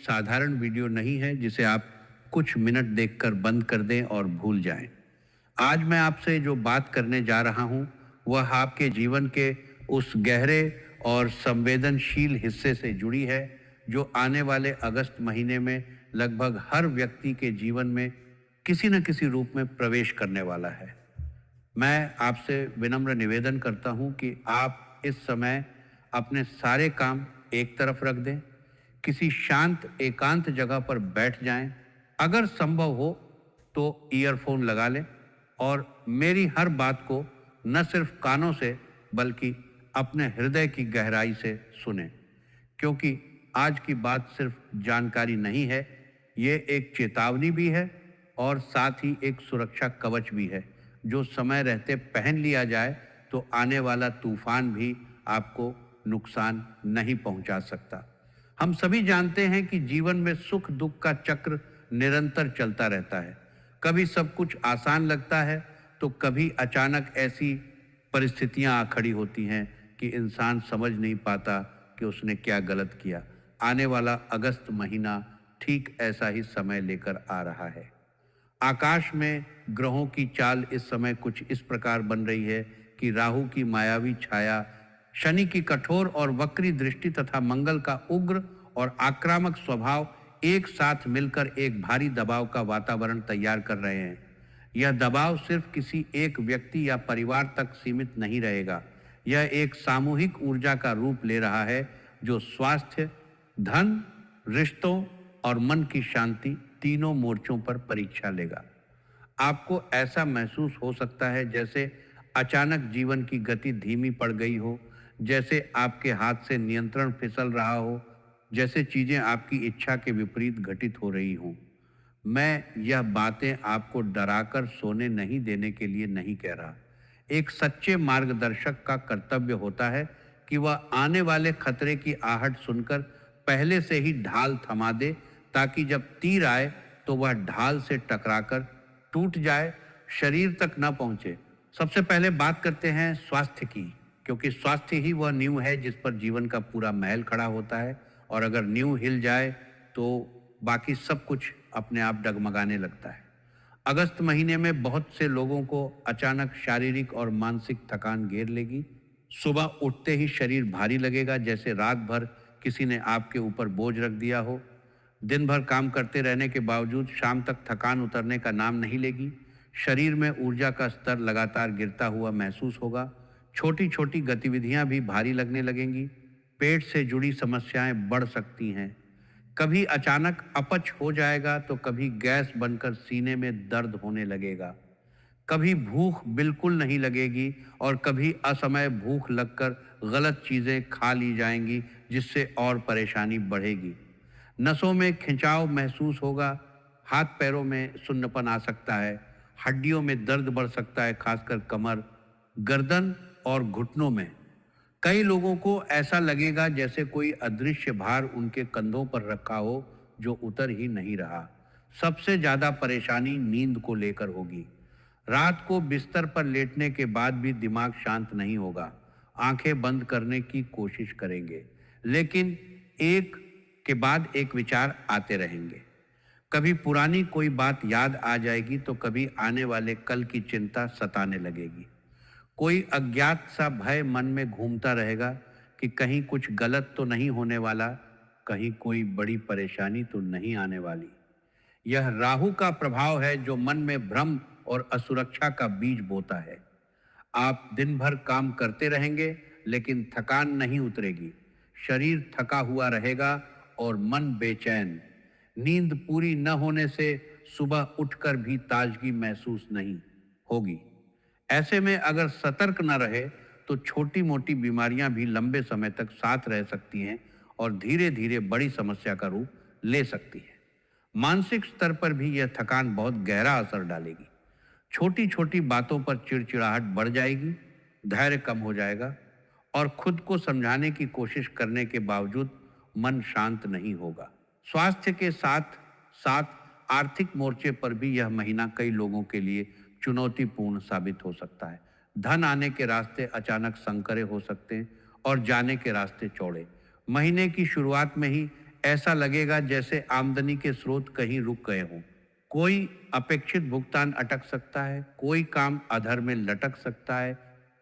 साधारण वीडियो नहीं है जिसे आप कुछ मिनट देखकर बंद कर दें और भूल जाएं। आज मैं आपसे जो बात करने जा रहा हूं, वह आपके जीवन के उस गहरे और संवेदनशील हिस्से से जुड़ी है जो आने वाले अगस्त महीने में लगभग हर व्यक्ति के जीवन में किसी न किसी रूप में प्रवेश करने वाला है। मैं आपसे विनम्र निवेदन करता हूं कि आप इस समय अपने सारे काम एक तरफ रख दें, किसी शांत एकांत जगह पर बैठ जाएं। अगर संभव हो तो ईयरफोन लगा लें और मेरी हर बात को न सिर्फ कानों से बल्कि अपने हृदय की गहराई से सुनें, क्योंकि आज की बात सिर्फ जानकारी नहीं है, ये एक चेतावनी भी है और साथ ही एक सुरक्षा कवच भी है जो समय रहते पहन लिया जाए तो आने वाला तूफान भी आपको नुकसान नहीं पहुंचा सकता। हम सभी जानते हैं कि जीवन में सुख दुख का चक्र निरंतर चलता रहता है। कभी सब कुछ आसान लगता है तो कभी अचानक ऐसी परिस्थितियां आ खड़ी होती हैं कि इंसान समझ नहीं पाता कि उसने क्या गलत किया। आने वाला अगस्त महीना ठीक ऐसा ही समय लेकर आ रहा है। आकाश में ग्रहों की चाल इस समय कुछ इस प्रकार बन रही है कि राहु की मायावी छाया, शनि की कठोर और वक्री दृष्टि तथा मंगल का उग्र और आक्रामक स्वभाव एक साथ मिलकर एक भारी दबाव का वातावरण तैयार कर रहे हैं। यह दबाव सिर्फ किसी एक व्यक्ति या परिवार तक सीमित नहीं रहेगा। यह एक सामूहिक ऊर्जा का रूप ले रहा है जो स्वास्थ्य, धन, रिश्तों और मन की शांति तीनों मोर्चों पर परीक्षा लेगा। आपको ऐसा महसूस हो सकता है जैसे अचानक जीवन की गति धीमी पड़ गई हो, जैसे आपके हाथ से नियंत्रण फिसल रहा हो, जैसे चीजें आपकी इच्छा के विपरीत घटित हो रही हों। मैं यह बातें आपको डराकर सोने नहीं देने के लिए नहीं कह रहा। एक सच्चे मार्गदर्शक का कर्तव्य होता है कि वह आने वाले खतरे की आहट सुनकर पहले से ही ढाल थमा दे, ताकि जब तीर आए तो वह ढाल से टकराकर टूट जाए, शरीर तक न पहुंचे। सबसे पहले बात करते हैं स्वास्थ्य की, क्योंकि स्वास्थ्य ही वह नींव है जिस पर जीवन का पूरा महल खड़ा होता है, और अगर नींव हिल जाए तो बाकी सब कुछ अपने आप डगमगाने लगता है। अगस्त महीने में बहुत से लोगों को अचानक शारीरिक और मानसिक थकान घेर लेगी। सुबह उठते ही शरीर भारी लगेगा, जैसे रात भर किसी ने आपके ऊपर बोझ रख दिया हो। दिन भर काम करते रहने के बावजूद शाम तक थकान उतरने का नाम नहीं लेगी। शरीर में ऊर्जा का स्तर लगातार गिरता हुआ महसूस होगा। छोटी छोटी गतिविधियां भी भारी लगने लगेंगी। पेट से जुड़ी समस्याएं बढ़ सकती हैं। कभी अचानक अपच हो जाएगा तो कभी गैस बनकर सीने में दर्द होने लगेगा। कभी भूख बिल्कुल नहीं लगेगी और कभी असमय भूख लगकर गलत चीजें खा ली जाएंगी, जिससे और परेशानी बढ़ेगी। नसों में खिंचाव महसूस होगा, हाथ पैरों में सुन्नपन आ सकता है, हड्डियों में दर्द बढ़ सकता है, खासकर कमर, गर्दन और घुटनों में। कई लोगों को ऐसा लगेगा जैसे कोई अदृश्य भार उनके कंधों पर रखा हो जो उतर ही नहीं रहा। सबसे ज्यादा परेशानी नींद को लेकर होगी। रात को बिस्तर पर लेटने के बाद भी दिमाग शांत नहीं होगा। आंखें बंद करने की कोशिश करेंगे, लेकिन एक के बाद एक विचार आते रहेंगे। कभी पुरानी कोई बात याद आ जाएगी तो कभी आने वाले कल की चिंता सताने लगेगी। कोई अज्ञात सा भय मन में घूमता रहेगा कि कहीं कुछ गलत तो नहीं होने वाला, कहीं कोई बड़ी परेशानी तो नहीं आने वाली। यह राहु का प्रभाव है जो मन में भ्रम और असुरक्षा का बीज बोता है। आप दिन भर काम करते रहेंगे लेकिन थकान नहीं उतरेगी। शरीर थका हुआ रहेगा और मन बेचैन। नींद पूरी न होने से सुबह उठकर भी ताजगी महसूस नहीं होगी। ऐसे में अगर सतर्क न रहे तो छोटी मोटी बीमारियां भी लंबे समय तक साथ रह सकती हैं और धीरे धीरे बड़ी समस्या का रूप ले सकती है। मानसिक स्तर पर भी यह थकान बहुत गहरा असर डालेगी। छोटी छोटी बातों पर चिड़चिड़ाहट बढ़ जाएगी, धैर्य कम हो जाएगा और खुद को समझाने की कोशिश करने के बावजूद मन शांत नहीं होगा। स्वास्थ्य के साथ साथ आर्थिक मोर्चे पर भी यह महीना कई लोगों के लिए चुनौतीपूर्ण साबित हो सकता है। धन आने के रास्ते अचानक संकरे हो सकते हैं और जाने के रास्ते चौड़े। महीने की शुरुआत में ही ऐसा लगेगा जैसे आमदनी के स्रोत कहीं रुक गए हों। कोई अपेक्षित भुगतान अटक सकता है, कोई काम अधर में लटक सकता है,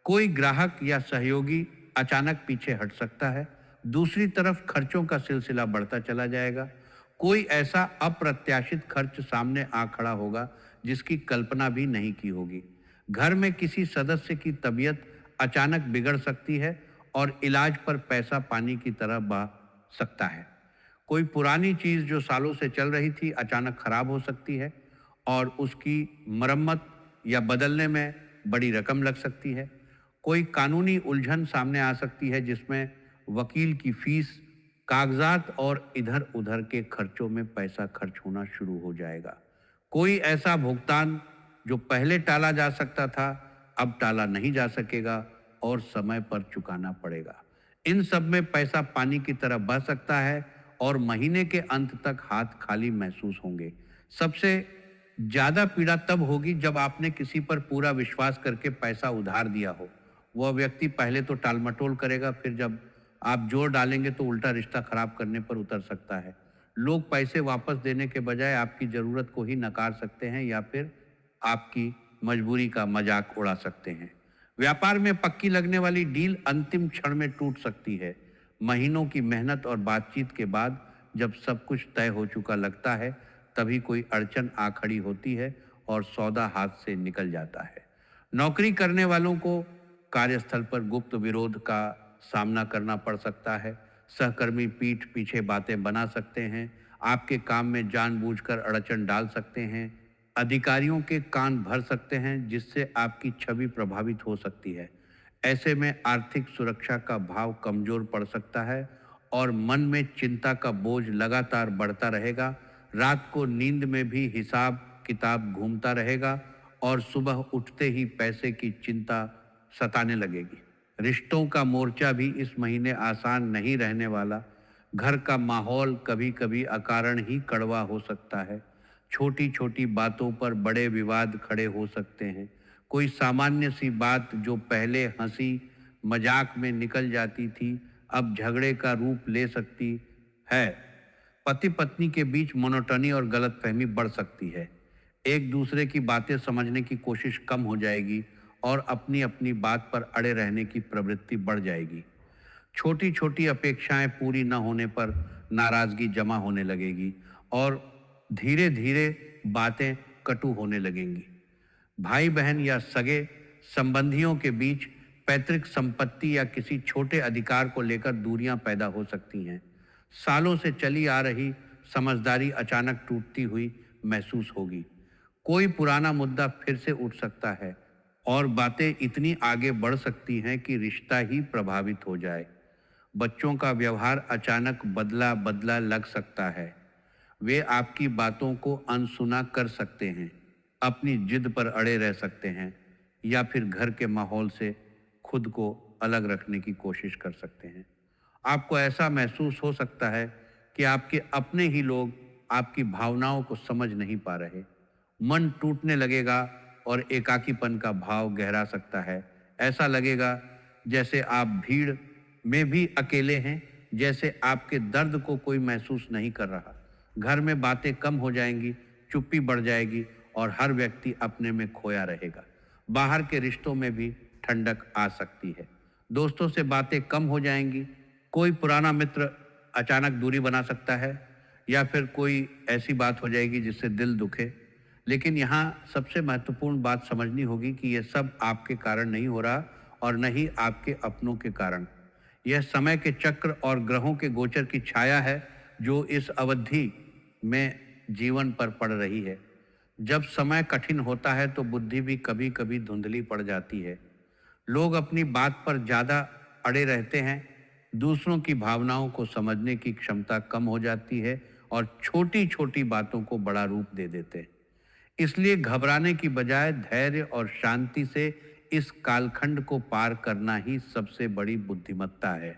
कोई ग्राहक या सहयोगी अचानक पीछे हट सकता है। दूसरी तरफ खर्चों का सिलसिला बढ़ता चला जाएगा। कोई ऐसा अप्रत्याशित खर्च सामने आ खड़ा होगा जिसकी कल्पना भी नहीं की होगी। घर में किसी सदस्य की तबीयत अचानक बिगड़ सकती है और इलाज पर पैसा पानी की तरह बह सकता है। कोई पुरानी चीज जो सालों से चल रही थी अचानक खराब हो सकती है और उसकी मरम्मत या बदलने में बड़ी रकम लग सकती है। कोई कानूनी उलझन सामने आ सकती है जिसमें वकील की फीस, कागजात और इधर उधर के खर्चों में पैसा खर्च होना शुरू हो जाएगा। कोई ऐसा भुगतान जो पहले टाला जा सकता था अब टाला नहीं जा सकेगा और समय पर चुकाना पड़ेगा। इन सब में पैसा पानी की तरह बह सकता है और महीने के अंत तक हाथ खाली महसूस होंगे। सबसे ज्यादा पीड़ा तब होगी जब आपने किसी पर पूरा विश्वास करके पैसा उधार दिया हो। वह व्यक्ति पहले तो टालमटोल करेगा, फिर जब आप जोर डालेंगे तो उल्टा रिश्ता खराब करने पर उतर सकता है। लोग पैसे वापस देने के बजाय आपकी जरूरत को ही नकार सकते हैं या फिर आपकी मजबूरी का मजाक उड़ा सकते हैं। व्यापार में पक्की लगने वाली डील अंतिम क्षण में टूट सकती है। महीनों की मेहनत और बातचीत के बाद जब सब कुछ तय हो चुका लगता है तभी कोई अड़चन आ खड़ी होती है और सौदा हाथ से निकल जाता है। नौकरी करने वालों को कार्यस्थल पर गुप्त विरोध का सामना करना पड़ सकता है। सहकर्मी पीठ पीछे बातें बना सकते हैं, आपके काम में जानबूझकर अड़चन डाल सकते हैं, अधिकारियों के कान भर सकते हैं जिससे आपकी छवि प्रभावित हो सकती है। ऐसे में आर्थिक सुरक्षा का भाव कमजोर पड़ सकता है और मन में चिंता का बोझ लगातार बढ़ता रहेगा। रात को नींद में भी हिसाब किताब घूमता रहेगा और सुबह उठते ही पैसे की चिंता सताने लगेगी। रिश्तों का मोर्चा भी इस महीने आसान नहीं रहने वाला। घर का माहौल कभी कभी अकारण ही कड़वा हो सकता है। छोटी छोटी बातों पर बड़े विवाद खड़े हो सकते हैं। कोई सामान्य सी बात जो पहले हंसी मजाक में निकल जाती थी अब झगड़े का रूप ले सकती है। पति पत्नी के बीच मोनोटनी और गलतफहमी बढ़ सकती है। एक दूसरे की बातें समझने की कोशिश कम हो जाएगी और अपनी अपनी बात पर अड़े रहने की प्रवृत्ति बढ़ जाएगी। छोटी छोटी अपेक्षाएं पूरी न होने पर नाराजगी जमा होने लगेगी और धीरे धीरे बातें कटु होने लगेंगी। भाई बहन या सगे संबंधियों के बीच पैतृक संपत्ति या किसी छोटे अधिकार को लेकर दूरियां पैदा हो सकती हैं। सालों से चली आ रही समझदारी अचानक टूटती हुई महसूस होगी। कोई पुराना मुद्दा फिर से उठ सकता है और बातें इतनी आगे बढ़ सकती हैं कि रिश्ता ही प्रभावित हो जाए। बच्चों का व्यवहार अचानक बदला बदला लग सकता है। वे आपकी बातों को अनसुना कर सकते हैं, अपनी जिद पर अड़े रह सकते हैं या फिर घर के माहौल से खुद को अलग रखने की कोशिश कर सकते हैं। आपको ऐसा महसूस हो सकता है कि आपके अपने ही लोग आपकी भावनाओं को समझ नहीं पा रहे। मन टूटने लगेगा और एकाकीपन का भाव गहरा सकता है। ऐसा लगेगा जैसे आप भीड़ में भी अकेले हैं, जैसे आपके दर्द को कोई महसूस नहीं कर रहा। घर में बातें कम हो जाएंगी, चुप्पी बढ़ जाएगी और हर व्यक्ति अपने में खोया रहेगा। बाहर के रिश्तों में भी ठंडक आ सकती है। दोस्तों से बातें कम हो जाएंगी। कोई पुराना मित्र अचानक दूरी बना सकता है या फिर कोई ऐसी बात हो जाएगी जिससे दिल दुखे। लेकिन यहाँ सबसे महत्वपूर्ण बात समझनी होगी कि यह सब आपके कारण नहीं हो रहा और न ही आपके अपनों के कारण। यह समय के चक्र और ग्रहों के गोचर की छाया है जो इस अवधि में जीवन पर पड़ रही है। जब समय कठिन होता है तो बुद्धि भी कभी कभी धुंधली पड़ जाती है। लोग अपनी बात पर ज्यादा अड़े रहते हैं, दूसरों की भावनाओं को समझने की क्षमता कम हो जाती है और छोटी छोटी बातों को बड़ा रूप दे देते हैं। इसलिए घबराने की बजाय धैर्य और शांति से इस कालखंड को पार करना ही सबसे बड़ी बुद्धिमत्ता है।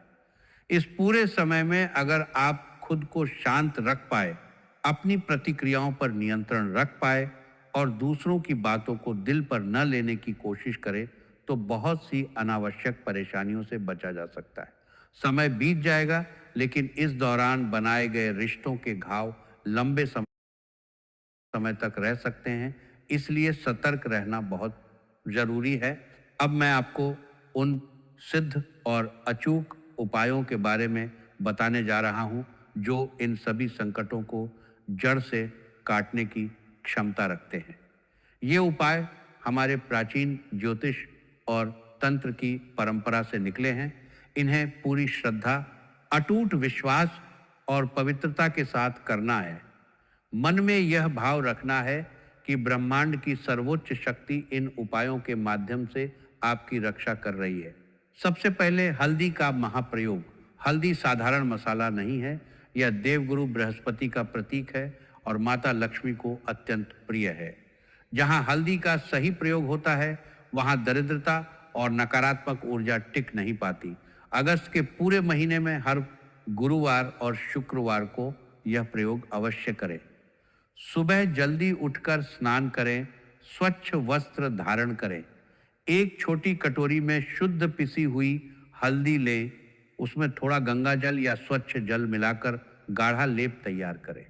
इस पूरे समय में अगर आप खुद को शांत रख पाए, अपनी प्रतिक्रियाओं पर नियंत्रण रख पाए और दूसरों की बातों को दिल पर न लेने की कोशिश करें तो बहुत सी अनावश्यक परेशानियों से बचा जा सकता है। समय बीत जाएगा, लेकिन इस दौरान बनाए गए रिश्तों के घाव लंबे समय तक रह सकते हैं। इसलिए सतर्क रहना बहुत ज़रूरी है। अब मैं आपको उन सिद्ध और अचूक उपायों के बारे में बताने जा रहा हूँ, जो इन सभी संकटों को जड़ से काटने की क्षमता रखते हैं। ये उपाय हमारे प्राचीन ज्योतिष और तंत्र की परंपरा से निकले हैं। इन्हें पूरी श्रद्धा, अटूट विश्वास और पवित्रता के साथ करना है। मन में यह भाव रखना है कि ब्रह्मांड की सर्वोच्च शक्ति इन उपायों के माध्यम से आपकी रक्षा कर रही है। सबसे पहले हल्दी का महाप्रयोग। हल्दी साधारण मसाला नहीं है, यह देवगुरु बृहस्पति का प्रतीक है और माता लक्ष्मी को अत्यंत प्रिय है। जहाँ हल्दी का सही प्रयोग होता है, वहाँ दरिद्रता और नकारात्मक ऊर्जा टिक नहीं पाती। अगस्त के पूरे महीने में हर गुरुवार और शुक्रवार को यह प्रयोग अवश्य करें। सुबह जल्दी उठकर स्नान करें, स्वच्छ वस्त्र धारण करें। एक छोटी कटोरी में शुद्ध पिसी हुई हल्दी लें, उसमें थोड़ा गंगा जल या स्वच्छ जल मिलाकर गाढ़ा लेप तैयार करें।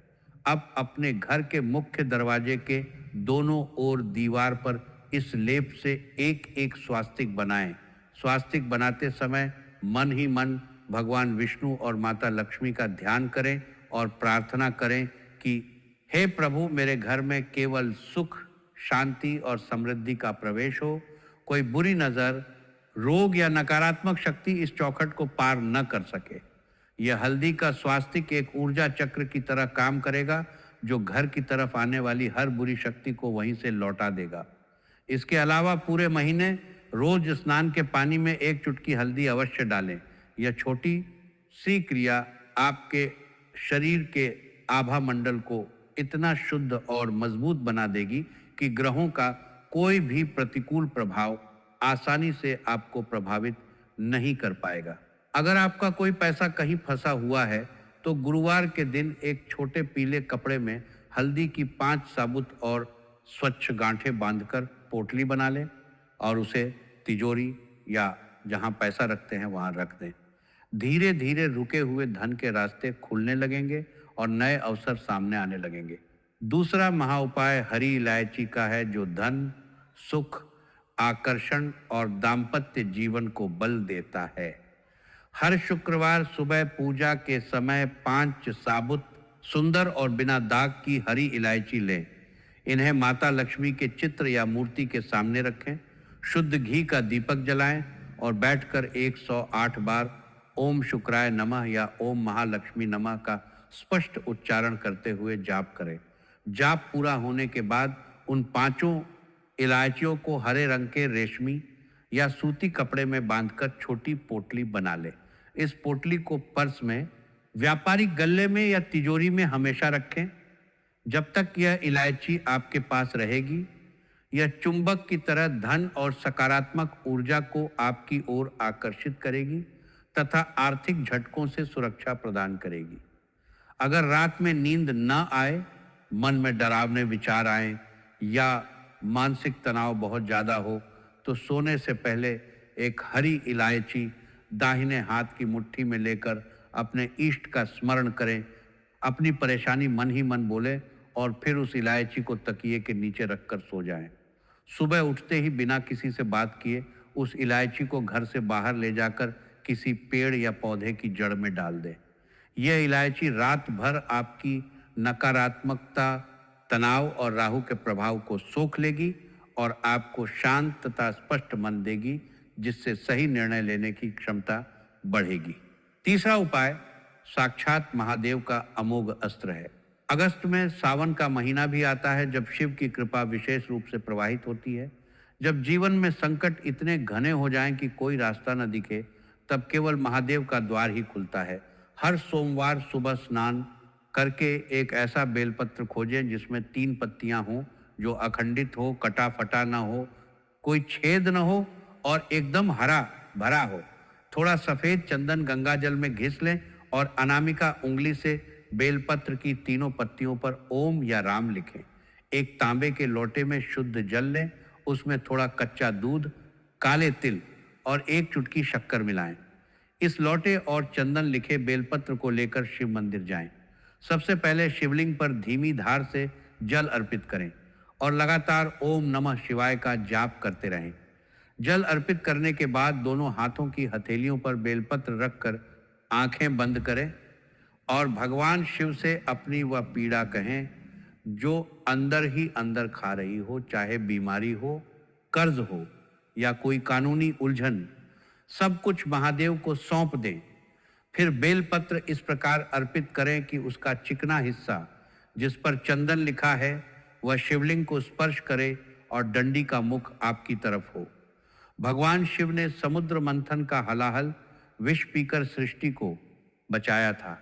अब अपने घर के मुख्य दरवाजे के दोनों ओर दीवार पर इस लेप से एक एक स्वास्तिक बनाएं। स्वास्तिक बनाते समय मन ही मन भगवान विष्णु और माता लक्ष्मी का ध्यान करें और प्रार्थना करें कि हे प्रभु, मेरे घर में केवल सुख, शांति और समृद्धि का प्रवेश हो। कोई बुरी नज़र, रोग या नकारात्मक शक्ति इस चौखट को पार न कर सके। यह हल्दी का स्वास्तिक एक ऊर्जा चक्र की तरह काम करेगा, जो घर की तरफ आने वाली हर बुरी शक्ति को वहीं से लौटा देगा। इसके अलावा पूरे महीने रोज स्नान के पानी में एक चुटकी हल्दी अवश्य डालें। यह छोटी सी क्रिया आपके शरीर के आभा मंडल को इतना शुद्ध और मजबूत बना देगी कि ग्रहों का कोई भी प्रतिकूल प्रभाव आसानी से आपको प्रभावित नहीं कर पाएगा। अगर आपका कोई पैसा कहीं फंसा हुआ है, तो गुरुवार के दिन एक छोटे पीले कपड़े में हल्दी की 5 साबुत और स्वच्छ गांठें बांधकर पोटली बना लें और उसे तिजोरी या जहां पैसा रखते हैं वहां रख दें। धीरे धीरे रुके हुए धन के रास्ते खुलने लगेंगे और नए अवसर सामने आने लगेंगे। दूसरा महाउपाय हरी इलायची का है, जो धन, सुख, आकर्षण और दाम्पत्य जीवन को बल देता है। हर शुक्रवार सुबह पूजा के समय 5 साबुत, सुंदर और बिना दाग की हरी इलायची लें। इन्हें माता लक्ष्मी के चित्र या मूर्ति के सामने रखें। शुद्ध घी का दीपक जलाएं और बैठकर 108 बार ओम शुक्राय नमः या ओम महालक्ष्मी नमः का स्पष्ट उच्चारण करते हुए जाप करें। जाप पूरा होने के बाद उन 5 इलायचियों को हरे रंग के रेशमी या सूती कपड़े में बांधकर छोटी पोटली बना लें। इस पोटली को पर्स में, व्यापारिक गल्ले में या तिजोरी में हमेशा रखें। जब तक यह इलायची आपके पास रहेगी, यह चुंबक की तरह धन और सकारात्मक ऊर्जा को आपकी ओर आकर्षित करेगी तथा आर्थिक झटकों से सुरक्षा प्रदान करेगी। अगर रात में नींद न आए, मन में डरावने विचार आए या मानसिक तनाव बहुत ज़्यादा हो, तो सोने से पहले एक हरी इलायची दाहिने हाथ की मुट्ठी में लेकर अपने इष्ट का स्मरण करें। अपनी परेशानी मन ही मन बोले और फिर उस इलायची को तकिए के नीचे रखकर सो जाएं। सुबह उठते ही बिना किसी से बात किए उस इलायची को घर से बाहर ले जाकर किसी पेड़ या पौधे की जड़ में डाल दें। यह इलायची रात भर आपकी नकारात्मकता, तनाव और राहु के प्रभाव को सोख लेगी और आपको शांत तथा स्पष्ट मन देगी, जिससे सही निर्णय लेने की क्षमता बढ़ेगी। तीसरा उपाय साक्षात महादेव का अमोघ अस्त्र है। अगस्त में सावन का महीना भी आता है, जब शिव की कृपा विशेष रूप से प्रवाहित होती है। जब जीवन में संकट इतने घने हो जाएं कि कोई रास्ता न दिखे, तब केवल महादेव का द्वार ही खुलता है। हर सोमवार सुबह स्नान करके एक ऐसा बेलपत्र खोजें जिसमें 3 पत्तियां हों, जो अखंडित हो, कटा फटा ना हो, कोई छेद न हो और एकदम हरा भरा हो। थोड़ा सफ़ेद चंदन गंगा जल में घिस लें और अनामिका उंगली से बेलपत्र की तीनों पत्तियों पर ओम या राम लिखें। एक तांबे के लोटे में शुद्ध जल लें, उसमें थोड़ा कच्चा दूध, काले तिल और एक चुटकी शक्कर मिलाएं। इस लौटे और चंदन लिखे बेलपत्र को लेकर शिव मंदिर जाएं। सबसे पहले शिवलिंग पर धीमी धार से जल अर्पित करें और लगातार ओम नमः शिवाय का जाप करते रहें। जल अर्पित करने के बाद दोनों हाथों की हथेलियों पर बेलपत्र रखकर आंखें बंद करें और भगवान शिव से अपनी वह पीड़ा कहें जो अंदर ही अंदर खा रही हो, चाहे बीमारी हो, कर्ज हो या कोई कानूनी उलझन। सब कुछ महादेव को सौंप दें। फिर बेलपत्र इस प्रकार अर्पित करें कि उसका चिकना हिस्सा जिस पर चंदन लिखा है वह शिवलिंग को स्पर्श करे और डंडी का मुख आपकी तरफ हो। भगवान शिव ने समुद्र मंथन का हलाहल विष पीकर सृष्टि को बचाया था।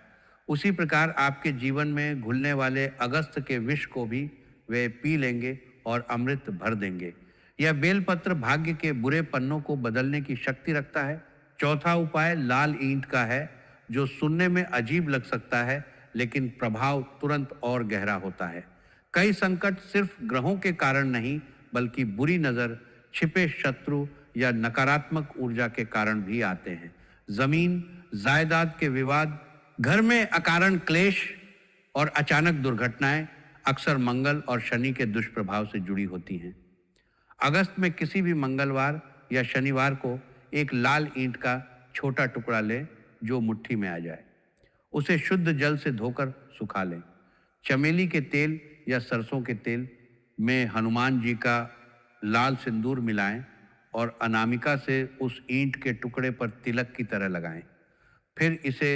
उसी प्रकार आपके जीवन में घुलने वाले अगस्त के विष को भी वे पी लेंगे और अमृत भर देंगे। यह बेलपत्र भाग्य के बुरे पन्नों को बदलने की शक्ति रखता है। चौथा उपाय लाल ईंट का है, जो सुनने में अजीब लग सकता है लेकिन प्रभाव तुरंत और गहरा होता है। कई संकट सिर्फ ग्रहों के कारण नहीं बल्कि बुरी नजर, छिपे शत्रु या नकारात्मक ऊर्जा के कारण भी आते हैं। जमीन जायदाद के विवाद, घर में अकारण क्लेश और अचानक दुर्घटनाएं अक्सर मंगल और शनि के दुष्प्रभाव से जुड़ी होती हैं। अगस्त में किसी भी मंगलवार या शनिवार को एक लाल ईंट का छोटा टुकड़ा लें जो मुट्ठी में आ जाए। उसे शुद्ध जल से धोकर सुखा लें। चमेली के तेल या सरसों के तेल में हनुमान जी का लाल सिंदूर मिलाएं और अनामिका से उस ईंट के टुकड़े पर तिलक की तरह लगाएं। फिर इसे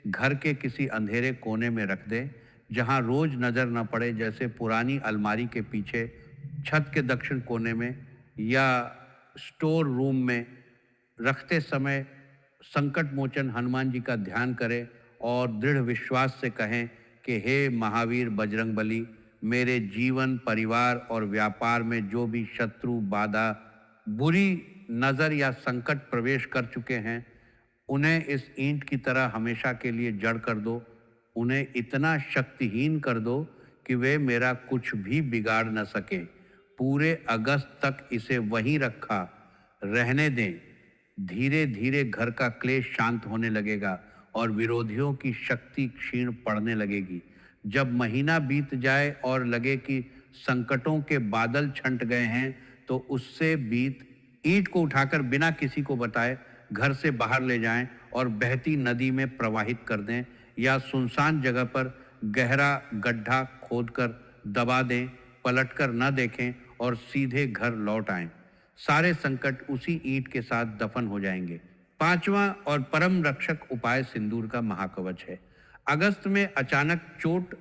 घर के किसी अंधेरे कोने में रख दें जहां रोज नजर न पड़े, जैसे पुरानी अलमारी के पीछे, छत के दक्षिण कोने में या स्टोर रूम में। रखते समय संकट मोचन हनुमान जी का ध्यान करें और दृढ़ विश्वास से कहें कि हे महावीर बजरंगबली, मेरे जीवन, परिवार और व्यापार में जो भी शत्रु, बाधा, बुरी नज़र या संकट प्रवेश कर चुके हैं, उन्हें इस ईंट की तरह हमेशा के लिए जड़ कर दो। उन्हें इतना शक्तिहीन कर दो कि वे मेरा कुछ भी बिगाड़ न सके। पूरे अगस्त तक इसे वहीं रखा रहने दें। धीरे धीरे घर का क्लेश शांत होने लगेगा और विरोधियों की शक्ति क्षीण पड़ने लगेगी। जब महीना बीत जाए और लगे कि संकटों के बादल छंट गए हैं, तो उससे बीत ईंट को उठाकर बिना किसी को बताए घर से बाहर ले जाएं और बहती नदी में प्रवाहित कर दें या सुनसान जगह पर गहरा गड्ढा खोदकर दबा दें। पलटकर न देखें और सीधे घर लौट आएं। सारे संकट उसी ईंट के साथ दफन हो जाएंगे। पांचवा और परम रक्षक उपाय सिंदूर का महाकवच है। अगस्त में अचानक चोट,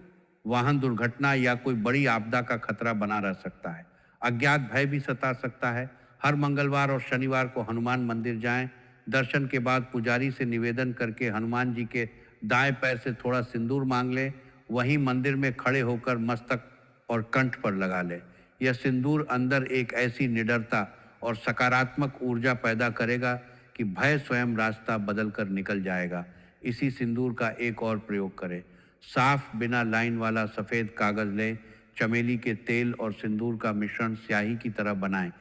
वाहन दुर्घटना या कोई बड़ी आपदा का खतरा बना रह सकता है। अज्ञात भय भी सता सकता है। हर मंगलवार और शनिवार को हनुमान मंदिर जाएं। दर्शन के बाद पुजारी से निवेदन करके हनुमान जी के दाएं पैर से थोड़ा सिंदूर मांग लें। वहीं मंदिर में खड़े होकर मस्तक और कंठ पर लगा लें। यह सिंदूर अंदर एक ऐसी निडरता और सकारात्मक ऊर्जा पैदा करेगा कि भय स्वयं रास्ता बदल कर निकल जाएगा। इसी सिंदूर का एक और प्रयोग करें। साफ बिना लाइन वाला सफ़ेद कागज लें। चमेली के तेल और सिंदूर का मिश्रण स्याही की तरह बनाएं।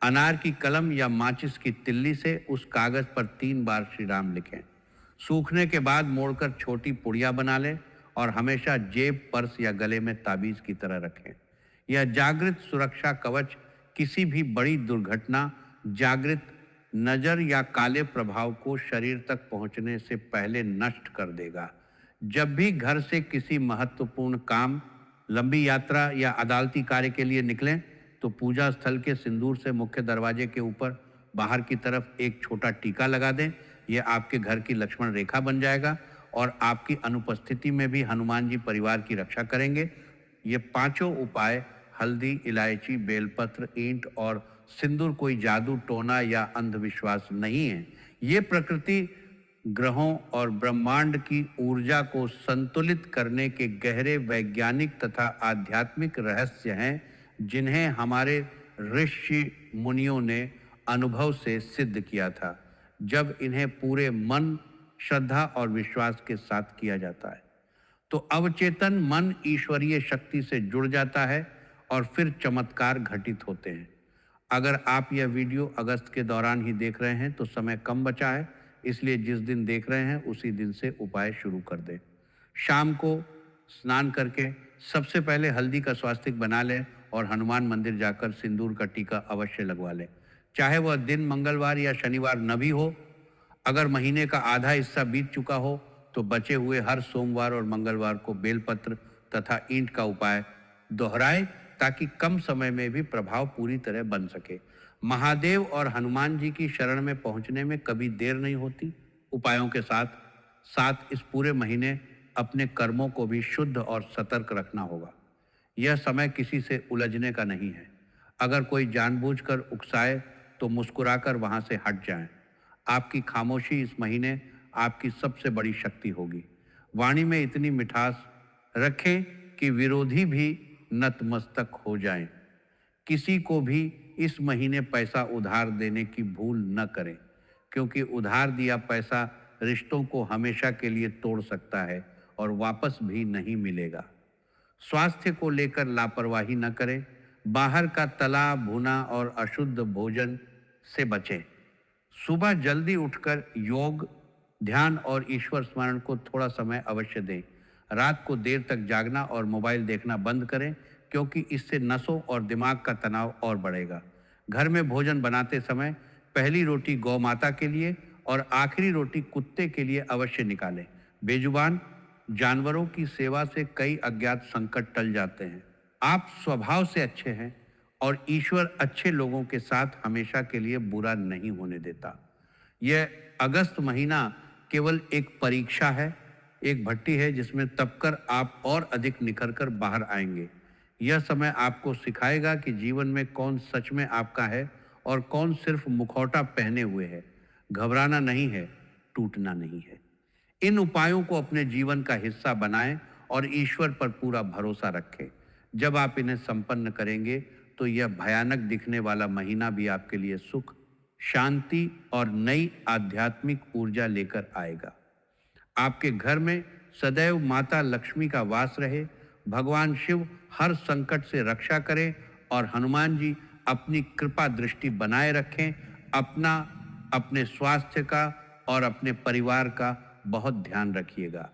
अनार की कलम या माचिस की तिल्ली से उस कागज पर 3 बार श्री राम लिखें। सूखने के बाद मोड़कर छोटी पुड़िया बना लें और हमेशा जेब, पर्स या गले में ताबीज की तरह रखें। यह जागृत सुरक्षा कवच किसी भी बड़ी दुर्घटना, जागृत नजर या काले प्रभाव को शरीर तक पहुंचने से पहले नष्ट कर देगा। जब भी घर से किसी महत्वपूर्ण काम, लंबी यात्रा या अदालती कार्य के लिए निकलें, तो पूजा स्थल के सिंदूर से मुख्य दरवाजे के ऊपर बाहर की तरफ एक छोटा टीका लगा दें। यह आपके घर की लक्ष्मण रेखा बन जाएगा और आपकी अनुपस्थिति में भी हनुमान जी परिवार की रक्षा करेंगे। ये पांचों उपाय, हल्दी, इलायची, बेलपत्र, ईंट और सिंदूर, कोई जादू टोना या अंधविश्वास नहीं है। ये प्रकृति, ग्रहों और ब्रह्मांड की ऊर्जा को संतुलित करने के गहरे वैज्ञानिक तथा आध्यात्मिक रहस्य हैं, जिन्हें हमारे ऋषि मुनियों ने अनुभव से सिद्ध किया था। जब इन्हें पूरे मन, श्रद्धा और विश्वास के साथ किया जाता है तो अवचेतन मन ईश्वरीय शक्ति से जुड़ जाता है और फिर चमत्कार घटित होते हैं। अगर आप यह वीडियो अगस्त के दौरान ही देख रहे हैं तो समय कम बचा है, इसलिए जिस दिन देख रहे हैं उसी दिन से उपाय शुरू कर दें। शाम को स्नान करके सबसे पहले हल्दी का स्वास्तिक बना लें और हनुमान मंदिर जाकर सिंदूर का टीका अवश्य लगवा लें। चाहे वह दिन मंगलवार या शनिवार न भी हो, अगर महीने का आधा हिस्सा बीत चुका हो तो बचे हुए हर सोमवार और मंगलवार को बेलपत्र तथा ईंट का उपाय दोहराएं ताकि कम समय में भी प्रभाव पूरी तरह बन सके। महादेव और हनुमान जी की शरण में पहुंचने में कभी देर नहीं होती। उपायों के साथ साथ इस पूरे महीने अपने कर्मों को भी शुद्ध और सतर्क रखना होगा। यह समय किसी से उलझने का नहीं है। अगर कोई जानबूझकर उकसाए तो मुस्कुराकर वहां से हट जाएं। आपकी खामोशी इस महीने आपकी सबसे बड़ी शक्ति होगी। वाणी में इतनी मिठास रखें कि विरोधी भी नतमस्तक हो जाएं। किसी को भी इस महीने पैसा उधार देने की भूल न करें, क्योंकि उधार दिया पैसा रिश्तों को हमेशा के लिए तोड़ सकता है और वापस भी नहीं मिलेगा। स्वास्थ्य को लेकर लापरवाही न करें। बाहर का तला भुना और अशुद्ध भोजन से बचें। सुबह जल्दी उठकर योग, ध्यान और ईश्वर स्मरण को थोड़ा समय अवश्य दें। रात को देर तक जागना और मोबाइल देखना बंद करें, क्योंकि इससे नसों और दिमाग का तनाव और बढ़ेगा। घर में भोजन बनाते समय पहली रोटी गौ माता के लिए और आखिरी रोटी कुत्ते के लिए अवश्य निकालें। बेजुबान जानवरों की सेवा से कई अज्ञात संकट टल जाते हैं। आप स्वभाव से अच्छे हैं और ईश्वर अच्छे लोगों के साथ हमेशा के लिए बुरा नहीं होने देता। यह अगस्त महीना केवल एक परीक्षा है, एक भट्टी है जिसमें तपकर आप और अधिक निखर कर बाहर आएंगे। यह समय आपको सिखाएगा कि जीवन में कौन सच में आपका है और कौन सिर्फ मुखौटा पहने हुए है। घबराना नहीं है, टूटना नहीं है। इन उपायों को अपने जीवन का हिस्सा बनाएं और ईश्वर पर पूरा भरोसा रखें। जब आप इन्हें संपन्न करेंगे तो यह भयानक दिखने वाला महीना भी आपके लिए सुख, शांति और नई आध्यात्मिक ऊर्जा लेकर आएगा। आपके घर में सदैव माता लक्ष्मी का वास रहे, भगवान शिव हर संकट से रक्षा करें और हनुमान जी अपनी कृपा दृष्टि बनाए रखें। अपने स्वास्थ्य का और अपने परिवार का बहुत ध्यान रखिएगा।